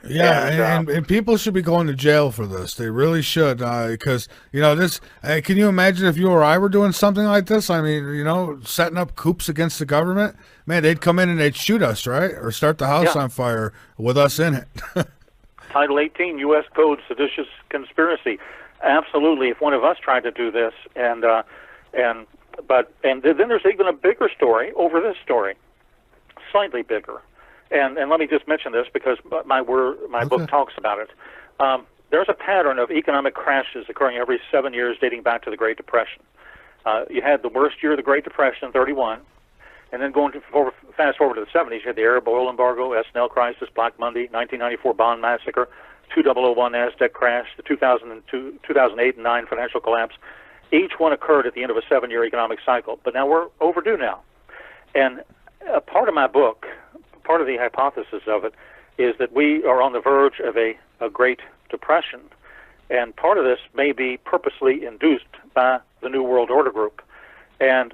Yeah, and people should be going to jail for this. They really should, because this. Can you imagine if you or I were doing something like this? I mean, setting up coups against the government. Man, they'd come in and they'd shoot us, right, or start the house on fire with us in it. Title 18, U.S. Code, seditious conspiracy. Absolutely, if one of us tried to do this, and then there's even a bigger story over this story, slightly bigger. And let me just mention this because my book talks about it. There's a pattern of economic crashes occurring every 7 years dating back to the Great Depression. You had the worst year of the Great Depression in 1931, and then fast forward to the 70s, you had the Arab oil embargo, SNL crisis, Black Monday, 1994 bond massacre, 2001 NASDAQ crash, the 2008 and 9 financial collapse. Each one occurred at the end of a 7-year economic cycle, but now we're overdue now. And part of my book, part of the hypothesis of it, is that we are on the verge of a Great Depression, and part of this may be purposely induced by the New World Order group. And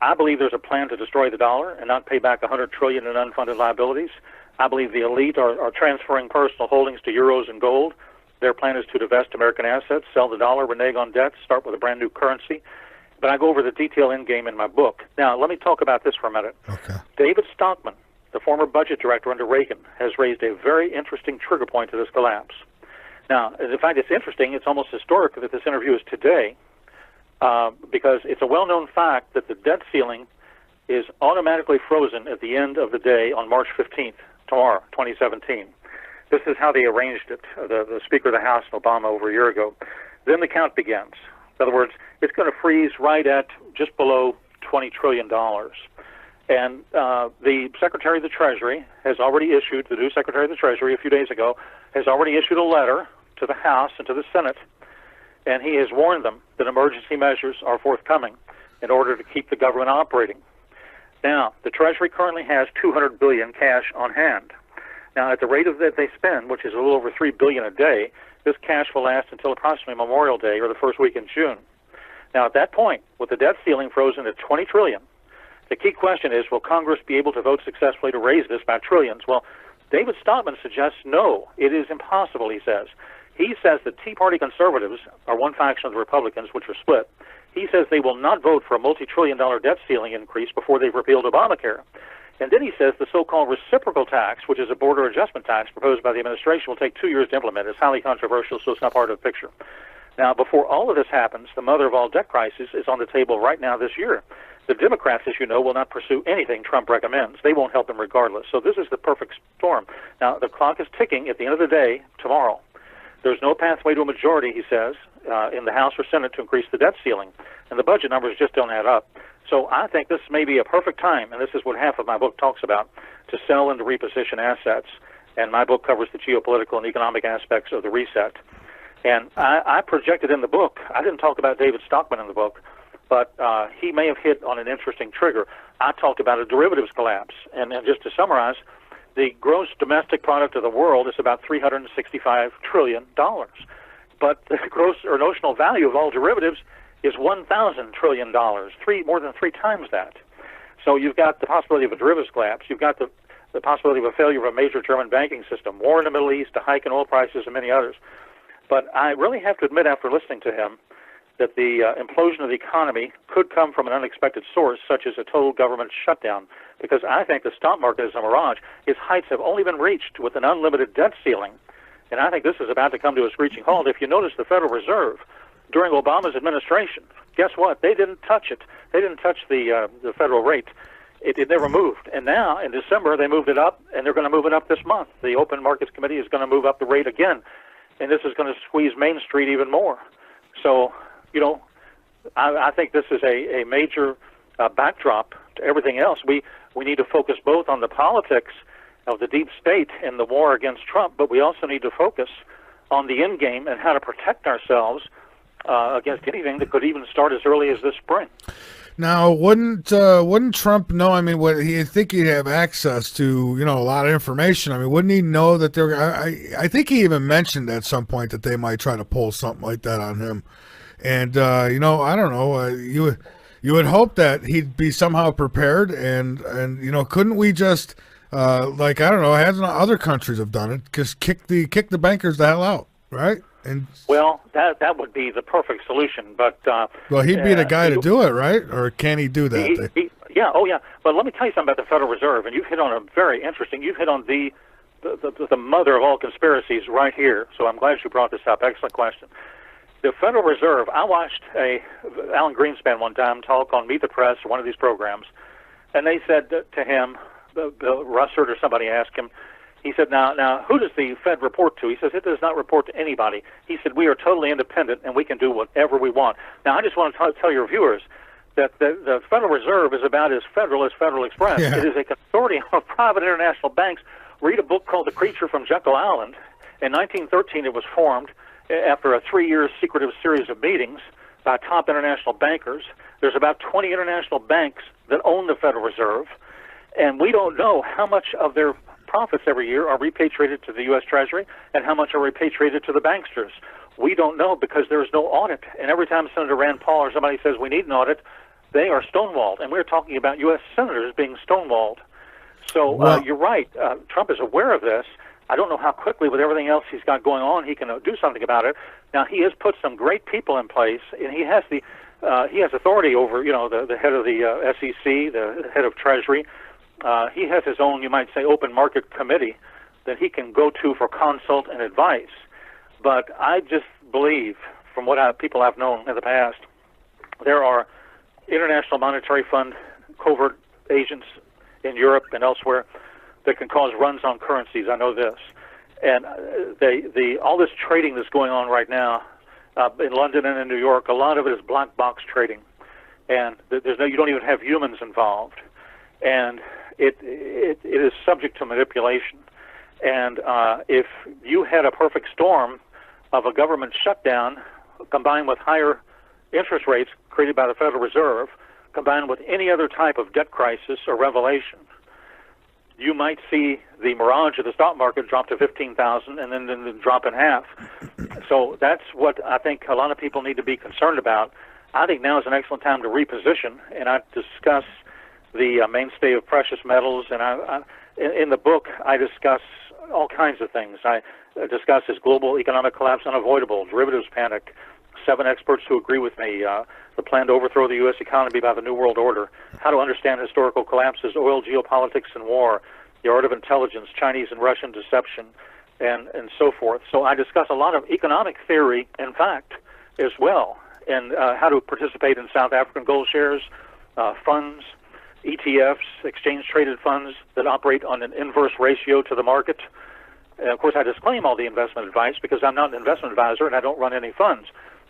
I believe there's a plan to destroy the dollar and not pay back $100 trillion in unfunded liabilities. I believe the elite are transferring personal holdings to euros and gold. Their plan is to divest American assets, sell the dollar, renege on debt, start with a brand new currency. But I go over the detail in game in my book. Now, let me talk about this for a minute. Okay. David Stockman, the former budget director under Reagan, has raised a very interesting trigger point to this collapse. Now, in fact, it's interesting, it's almost historic that this interview is today, because it's a well-known fact that the debt ceiling is automatically frozen at the end of the day on March 15th, tomorrow, 2017. This is how they arranged it, the Speaker of the House and Obama over a year ago. Then the count begins. In other words, it's going to freeze right at just below $20 trillion. And the Secretary of the Treasury has already issued, the new Secretary of the Treasury a few days ago, has already issued a letter to the House and to the Senate, and he has warned them that emergency measures are forthcoming in order to keep the government operating. Now, the Treasury currently has $200 billion cash on hand. Now, at the rate of that they spend, which is a little over $3 billion a day, this cash will last until approximately Memorial Day or the first week in June. Now, at that point, with the debt ceiling frozen at $20 trillion, the key question is, will Congress be able to vote successfully to raise this by trillions? Well, David Stockman suggests no, it is impossible, he says. He says the Tea Party conservatives are one faction of the Republicans, which are split. He says they will not vote for a multi-trillion-dollar debt ceiling increase before they've repealed Obamacare. And then he says the so-called reciprocal tax, which is a border adjustment tax proposed by the administration, will take 2 years to implement. It's highly controversial, so it's not part of the picture. Now, before all of this happens, the mother of all debt crises is on the table right now this year. The Democrats, as you know, will not pursue anything Trump recommends. They won't help him regardless. So this is the perfect storm. Now, the clock is ticking at the end of the day tomorrow. There's no pathway to a majority, he says, in the House or Senate to increase the debt ceiling. And the budget numbers just don't add up. So I think this may be a perfect time, and this is what half of my book talks about, to sell and to reposition assets. And my book covers the geopolitical and economic aspects of the reset. And I projected in the book, I didn't talk about David Stockman in the book, but he may have hit on an interesting trigger. I talked about a derivatives collapse. And just to summarize, the gross domestic product of the world is about $365 trillion. But the gross or notional value of all derivatives is $1,000 trillion, more than three times that. So you've got the possibility of a derivatives collapse. You've got the possibility of a failure of a major German banking system, war in the Middle East, a hike in oil prices, and many others. But I really have to admit after listening to him that the implosion of the economy could come from an unexpected source, such as a total government shutdown, because I think the stock market is a mirage. Its heights have only been reached with an unlimited debt ceiling, and I think this is about to come to a screeching halt. If you notice the Federal Reserve, during Obama's administration, guess what? They didn't touch it. They didn't touch the federal rate. It never moved. And now, in December, they moved it up, and they're going to move it up this month. The Open Markets Committee is going to move up the rate again, and this is going to squeeze Main Street even more. So, I think this is a major backdrop to everything else. We need to focus both on the politics of the deep state in the war against Trump, but we also need to focus on the end game and how to protect ourselves against anything that could even start as early as this spring. Now, wouldn't Trump know? I mean, what he think he'd have access to, a lot of information. I mean, wouldn't he know that they're? I think he even mentioned at some point that they might try to pull something like that on him. And I don't know. You would hope that he'd be somehow prepared. And couldn't we just I don't know, as other countries have done it, just kick the bankers the hell out, right? And well, that would be the perfect solution, but well, he'd be the guy to do it, right? Or can he do that? Yeah. But let me tell you something about the Federal Reserve, and you've hit on a very interesting. You've hit on the mother of all conspiracies right here. So I'm glad you brought this up. Excellent question. The Federal Reserve. I watched Alan Greenspan one time talk on Meet the Press, or one of these programs, and they said to him, Bill Russert or somebody asked him. He said, now, who does the Fed report to? He says, it does not report to anybody. He said, we are totally independent, and we can do whatever we want. Now, I just want to tell your viewers that the Federal Reserve is about as Federal Express. Yeah. It is a consortium of private international banks. Read a book called The Creature from Jekyll Island. In 1913, it was formed after a 3-year secretive series of meetings by top international bankers. There's about 20 international banks that own the Federal Reserve, and we don't know how much of their profits every year are repatriated to the U.S. Treasury and how much are repatriated to the banksters. We don't know because there is no audit. And every time Senator Rand Paul or somebody says we need an audit, they are stonewalled. And we're talking about U.S. senators being stonewalled. So you're right. Trump is aware of this. I don't know how quickly, with everything else he's got going on, he can do something about it. Now, he has put some great people in place, and he has authority over, the head of the SEC, the head of Treasury. He has his own, you might say, open market committee that he can go to for consult and advice. But I just believe, from what people I've known in the past, there are International Monetary Fund covert agents in Europe and elsewhere that can cause runs on currencies. I know this. And all this trading that's going on right now in London and in New York, a lot of it is black box trading. And you don't even have humans involved. And it is subject to manipulation. And if you had a perfect storm of a government shutdown combined with higher interest rates created by the Federal Reserve, combined with any other type of debt crisis or revelation, you might see the mirage of the stock market drop to 15,000 and then drop in half. So that's what I think a lot of people need to be concerned about. I think now is an excellent time to reposition, and I discuss the mainstay of precious metals, and in the book I discuss all kinds of things. I discuss is global economic collapse unavoidable, derivatives panic, 7 experts who agree with me, the plan to overthrow the U.S. economy by the New World Order, how to understand historical collapses, oil, geopolitics, and war, the art of intelligence, Chinese and Russian deception, and so forth. So I discuss a lot of economic theory and fact as well, and how to participate in South African gold shares, funds, ETFs, exchange-traded funds that operate on an inverse ratio to the market. And of course, I disclaim all the investment advice because I'm not an investment advisor and I don't run any funds.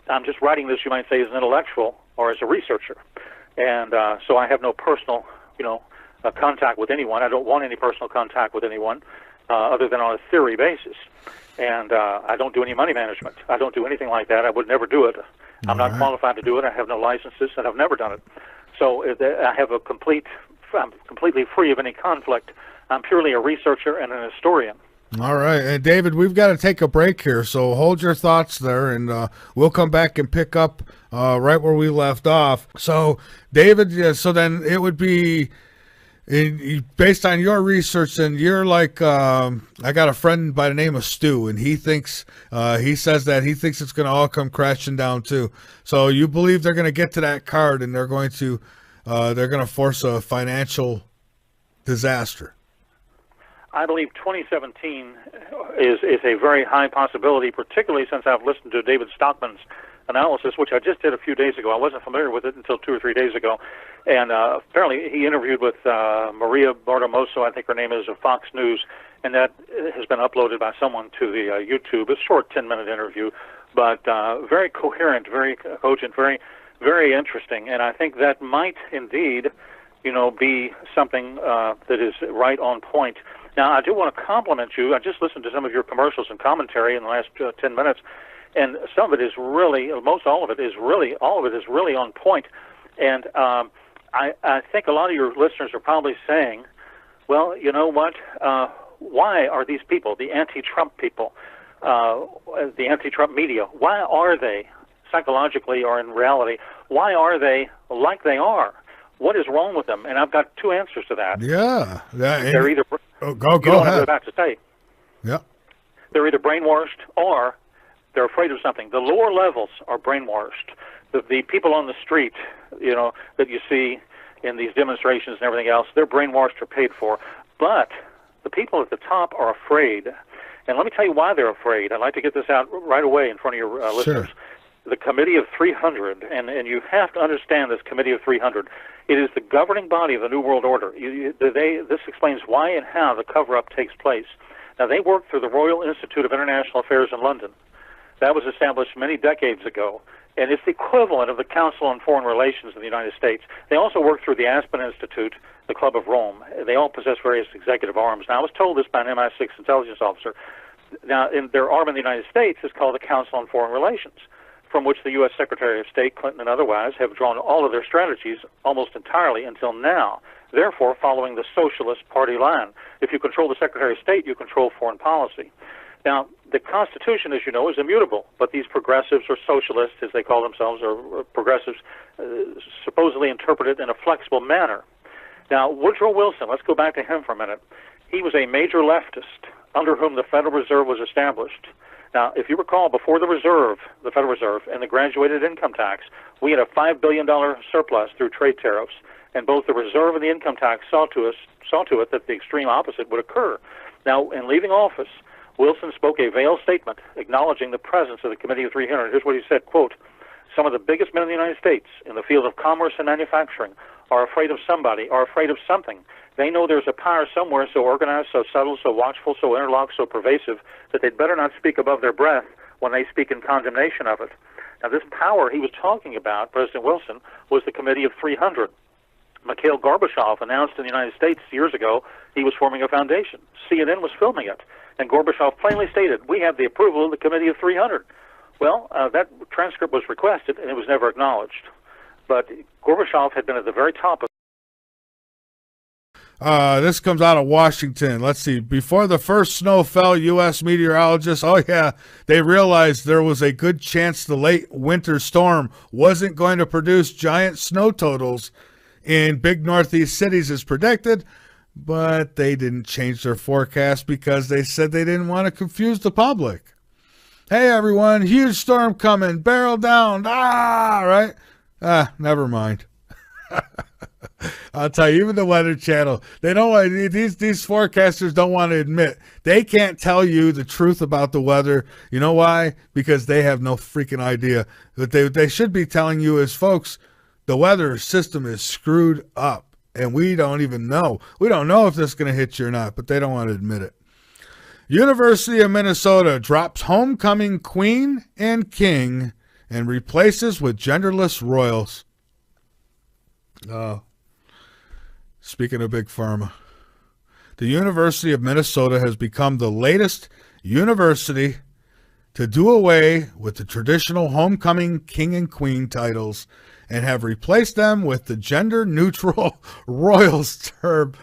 I'm just writing this, you might say, as an intellectual or as a researcher. And so I have no personal, contact with anyone. I don't want any personal contact with anyone other than on a theory basis. And I don't do any money management. I don't do anything like that. I would never do it. I'm not qualified to do it. I have no licenses, and I've never done it. So I have I'm completely free of any conflict. I'm purely a researcher and an historian. All right. And David, we've got to take a break here, so hold your thoughts there, and we'll come back and pick up right where we left off. So, David, so then it would be, based on your research, and you're like, I got a friend by the name of Stu, and he says that he thinks it's going to all come crashing down too. So you believe they're going to get to that card, and they're going to force a financial disaster? I believe 2017 is a very high possibility, particularly since I've listened to David Stockman's analysis, which I just did a few days ago. I wasn't familiar with it until 2 or 3 days ago. And apparently he interviewed with Maria Bartiromo, I think her name is, of Fox News, and that has been uploaded by someone to the YouTube. It's a short 10-minute interview, but very coherent, very cogent, very, very interesting. And I think that might indeed, be something that is right on point. Now, I do want to compliment you. I just listened to some of your commercials and commentary in the last 10 minutes, and some of it is really, all of it is really on point. And I think a lot of your listeners are probably saying, well, you know what? Why are these people, the anti-Trump people, the anti-Trump media, why are they, psychologically or in reality, why are they like they are? What is wrong with them? And I've got two answers to that. Yeah. They're either... Go you know ahead. what I'm about to say. Yeah. They're either brainwashed or they're afraid of something. The lower levels are brainwashed. The people on the street, you know, that you see in these demonstrations and everything else, they're brainwashed or paid for. But the people at the top are afraid. And let me tell you why they're afraid. I'd like to get this out right away in front of your listeners. The Committee of 300, and you have to understand this Committee of 300. It is the governing body of the New World Order. This explains why and how the cover-up takes place. Now, they work through the Royal Institute of International Affairs in London. That was established many decades ago, and it's the equivalent of the Council on Foreign Relations in the United States. They also work through the Aspen Institute, the Club of Rome. They all possess various executive arms. Now, I was told this by an MI6 intelligence officer. Now, their arm in the United States is called the Council on Foreign Relations, from which the U.S. Secretary of State, Clinton and otherwise, have drawn all of their strategies almost entirely until now, therefore following the Socialist Party line. If you control the Secretary of State, you control foreign policy. Now, the Constitution, as you know, is immutable, but these progressives or socialists, as they call themselves, or progressives, supposedly interpret it in a flexible manner. Now, Woodrow Wilson, let's go back to him for a minute. He was a major leftist under whom the Federal Reserve was established. Now, if you recall, before the Federal Reserve, and the graduated income tax, we had a $5 billion surplus through trade tariffs, and both the Reserve and the income tax saw to it that the extreme opposite would occur. Now, in leaving office, Wilson spoke a veiled statement acknowledging the presence of the Committee of 300. Here's what he said, quote, "Some of the biggest men in the United States in the field of commerce and manufacturing are afraid of somebody, are afraid of something. They know there's a power somewhere so organized, so subtle, so watchful, so interlocked, so pervasive that they'd better not speak above their breath when they speak in condemnation of it." Now, this power he was talking about, President Wilson, was the Committee of 300. Mikhail Gorbachev announced in the United States years ago he was forming a foundation. CNN was filming it, and Gorbachev plainly stated, "We have the approval of the Committee of 300. Well, that transcript was requested, and it was never acknowledged. But Gorbachev had been at the very top of... This comes out of Washington. Let's see. Before the first snow fell, U.S. meteorologists, they realized there was a good chance the late winter storm wasn't going to produce giant snow totals in big northeast cities as predicted, but they didn't change their forecast because they said they didn't want to confuse the public. Hey, everyone, huge storm coming, barrel down, right? Never mind. I'll tell you, even the Weather Channel, they don't want, these forecasters don't want to admit they can't tell you the truth about the weather. You know why? Because they have no freaking idea. What they should be telling you is, folks, the weather system is screwed up, and we don't even know. We don't know if this is going to hit you or not, but they don't want to admit it. University of Minnesota drops homecoming queen and king and replaces with genderless royals. Speaking of big pharma, the University of Minnesota has become the latest university to do away with the traditional homecoming king and queen titles and have replaced them with the gender-neutral royals term.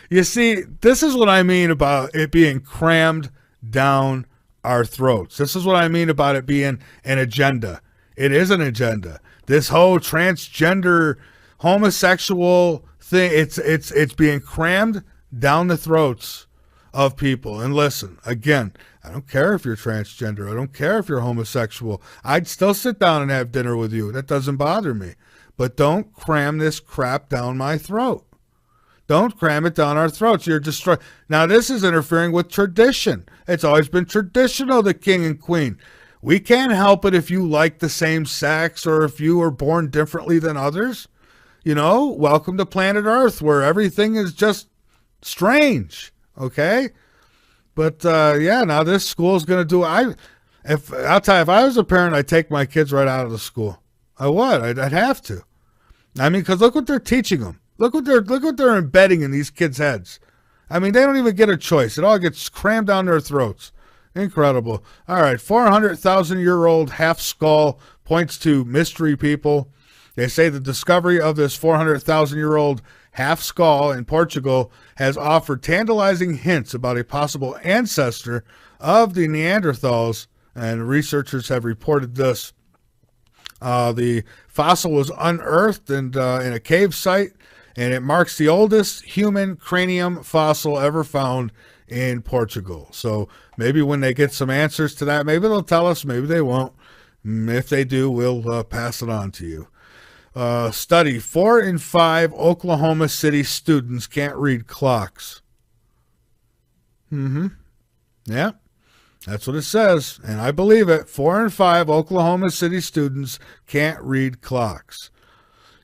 You see, this is what I mean about it being crammed down our throats. This is what I mean about it being an agenda. It is an agenda. This whole transgender, homosexual thing, it's being crammed down the throats of people. And listen, again, I don't care if you're transgender. I don't care if you're homosexual. I'd still sit down and have dinner with you. That doesn't bother me. But don't cram this crap down my throat. Don't cram it down our throats. You're destroying. Now, this is interfering with tradition. It's always been traditional, the king and queen. We can't help it if you like the same sex or if you were born differently than others. You know, welcome to planet Earth where everything is just strange, okay? But, now this school is going to do... I'll tell you, if I was a parent, I'd take my kids right out of the school. I would. I'd have to. I mean, because look what they're teaching them. Look what they're embedding in these kids' heads. I mean, they don't even get a choice. It all gets crammed down their throats. Incredible. All right, 400,000-year-old half skull points to mystery people. They say the discovery of this 400,000-year-old half skull in Portugal has offered tantalizing hints about a possible ancestor of the Neanderthals, and researchers have reported this. The fossil was unearthed in a cave site, and it marks the oldest human cranium fossil ever found in Portugal. So maybe when they get some answers to that, maybe they'll tell us, maybe they won't. If they do, we'll pass it on to you. Study, 4 in 5 Oklahoma City students can't read clocks. Yeah, that's what it says, and I believe it. 4 in 5 Oklahoma City students can't read clocks.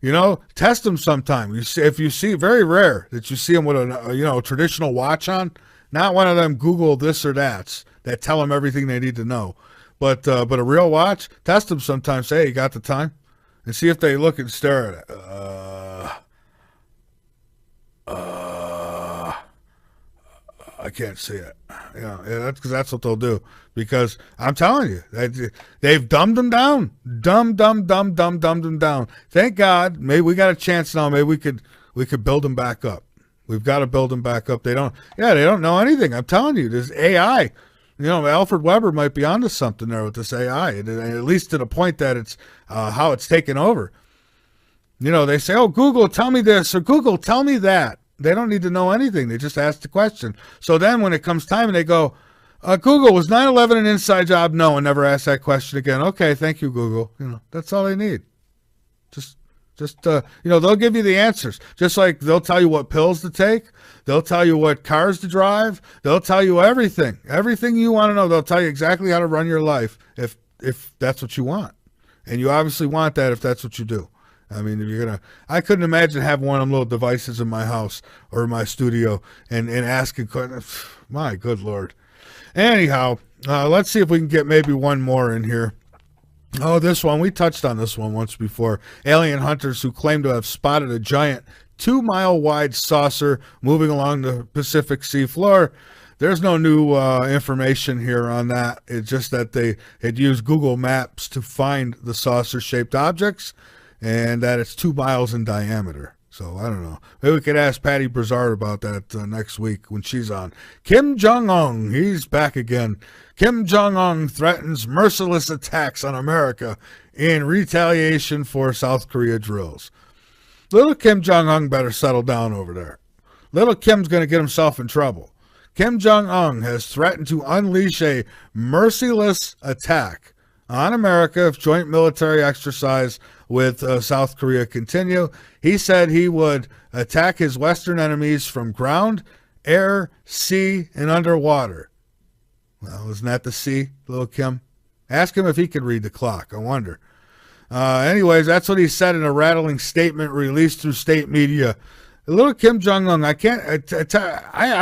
You know, test them sometime. If you see, very rare that you see them with a traditional watch on. Not one of them Google this or that tell them everything they need to know. But a real watch, test them sometime. Say, hey, you got the time? And see if they look and stare at it. I can't see it. That's because that's what they'll do. Because I'm telling you, they've dumbed them down. Dumbed them down. Thank God. Maybe we got a chance now. Maybe we could build them back up. We've got to build them back up. They don't know anything. I'm telling you, there's AI. Alfred Weber might be onto something there with this AI, at least to the point that it's how it's taken over. They say, oh, Google, tell me this, or Google, tell me that. They don't need to know anything. They just ask the question. So then when it comes time and they go, Google, was 9/11 an inside job? No, and never ask that question again. Okay, thank you, Google. That's all they need. They'll give you the answers. Just like they'll tell you what pills to take. They'll tell you what cars to drive. They'll tell you everything. Everything you want to know. They'll tell you exactly how to run your life if that's what you want. And you obviously want that if that's what you do. I mean, I couldn't imagine having one of them little devices in my house or in my studio and asking questions. My good Lord. Anyhow, let's see if we can get maybe one more in here. Oh, this one. We touched on this one once before. Alien hunters who claim to have spotted a giant 2-mile-wide saucer moving along the Pacific seafloor. There's no new information here on that. It's just that they had used Google Maps to find the saucer-shaped objects and that it's 2 miles in diameter. So, I don't know. Maybe we could ask Patty Brazard about that next week when she's on. Kim Jong-un, he's back again. Kim Jong-un threatens merciless attacks on America in retaliation for South Korea drills. Little Kim Jong-un better settle down over there. Little Kim's going to get himself in trouble. Kim Jong-un has threatened to unleash a merciless attack on America if joint military exercise with South Korea continue. He said he would attack his Western enemies from ground, air, sea, and underwater. Well, isn't that the sea, little Kim? Ask him if he could read the clock. I wonder. Anyways, that's what he said in a rattling statement released through state media. Little Kim Jong-un, I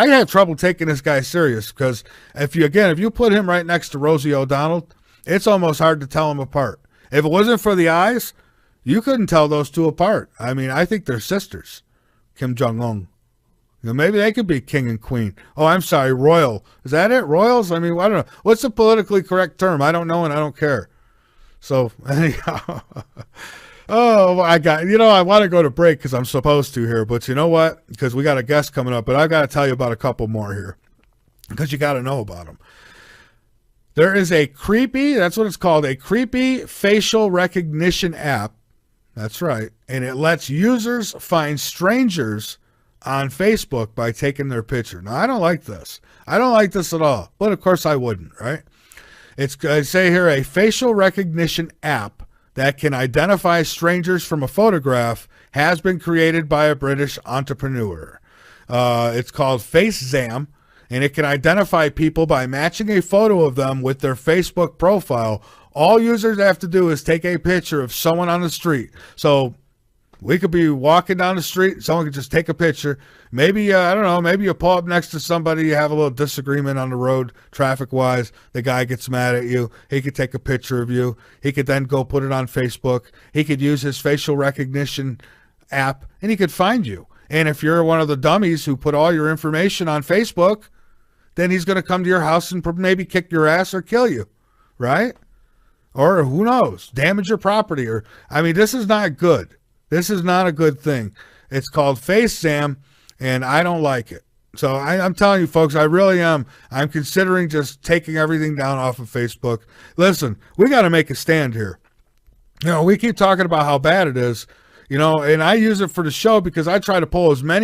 have trouble taking this guy serious because if you put him right next to Rosie O'Donnell, it's almost hard to tell them apart. If it wasn't for the eyes, you couldn't tell those two apart. I mean, I think they're sisters, Kim Jong-un. Maybe they could be king and queen. Oh, I'm sorry, royal. Is that it? Royals? I mean, I don't know. What's the politically correct term? I don't know, and I don't care. So, anyhow. Oh, I want to go to break because I'm supposed to here. But you know what? Because we got a guest coming up. But I've got to tell you about a couple more here because you got to know about them. There is that's what it's called, a creepy facial recognition app. That's right. And it lets users find strangers on Facebook by taking their picture. Now, I don't like this. I don't like this at all. But, of course, I wouldn't, right? I say here, a facial recognition app that can identify strangers from a photograph has been created by a British entrepreneur. It's called FaceZam. And it can identify people by matching a photo of them with their Facebook profile. All users have to do is take a picture of someone on the street. So we could be walking down the street. Someone could just take a picture. Maybe, I don't know, maybe you pull up next to somebody. You have a little disagreement on the road, traffic-wise. The guy gets mad at you. He could take a picture of you. He could then go put it on Facebook. He could use his facial recognition app and he could find you. And if you're one of the dummies who put all your information on Facebook, then he's going to come to your house and maybe kick your ass or kill you, right? Or who knows, damage your property. Or I mean, this is not good. This is not a good thing. It's called FaceSam, and I don't like it. So I'm telling you, folks, I really am. I'm considering just taking everything down off of Facebook. Listen, we got to make a stand here. You know, we keep talking about how bad it is, you know, and I use it for the show because I try to pull as many